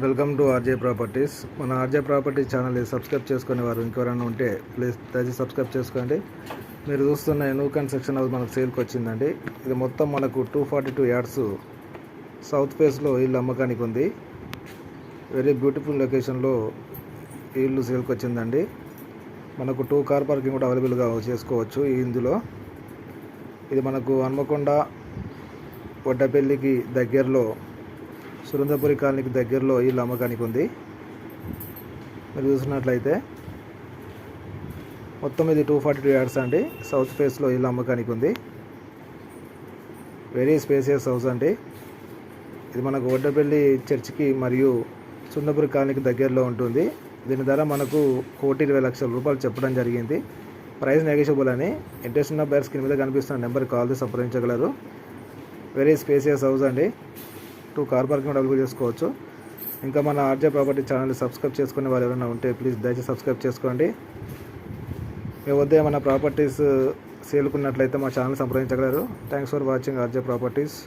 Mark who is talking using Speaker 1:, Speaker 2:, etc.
Speaker 1: Welcome to RJ properties. మన RJ properties ఛానల్ని subscribe చేసుకునే వారు ఇంకెవరైనా ఉంటే ప్లీజ్ దయచేసి సబ్స్క్రైబ్ చేసుకోండి. మీరు చూస్తున్న న్యూ కన్స్ట్రక్షన్ హౌస్ మనకు సేల్కి వచ్చిందండి. ఇది మొత్తం మనకు 242 యార్డ్స్ సౌత్ ఫేస్లో ఇల్లు అమ్మకానికి ఉంది. వెరీ బ్యూటిఫుల్ లొకేషన్లో ఈ ఇల్లు సేల్కి వచ్చిందండి. మనకు 2 కార్ పార్కింగ్ కూడా అవైలబుల్గా చేసుకోవచ్చు ఇందులో. ఇది మనకు హన్మకొండ వడ్డపల్లికి దగ్గరలో, సురేంద్రపురి కాలనీకి దగ్గరలో ఇల్లు అమ్మకానికి ఉంది. మీరు చూసినట్లయితే మొత్తం ఇది 242 యార్డ్స్ అండి. సౌత్ ఫేస్లో ఇల్లు అమ్మకానికి ఉంది. వెరీ స్పేసియస్ హౌస్ అండి. ఇది మనకు వడ్డపల్లి చర్చికి మరియు సురేంద్రపురి కాలనీకి దగ్గరలో ఉంటుంది. దీని ధర మనకు 1,20,00,000 రూపాయలు చెప్పడం జరిగింది. ప్రైస్ నెగోషియబుల్ అని. ఇంట్రెస్ట్ ఉన్న బయర్స్ కింద మీద కనిపిస్తున్న నెంబర్కి కాల్ చేసి సంప్రదించగలరు. వెరీ స్పేసియస్ హౌస్ అండి. 2 కార్ పార్కింగ్ అవైలబుల్ చేసుకోవచ్చు. ఇంకా మన ఆర్జే ప్రాపర్టీ ఛానల్ని సబ్స్క్రైబ్ చేసుకునే వారు ఎవరైనా ఉంటే ప్లీజ్ దయచేసి సబ్స్క్రైబ్ చేసుకోండి. మీ వద్ద ఏమైనా ప్రాపర్టీస్ సేల్కున్నట్లయితే మా ఛానల్ సంప్రదించగలరు. Thanks for watching RJ properties.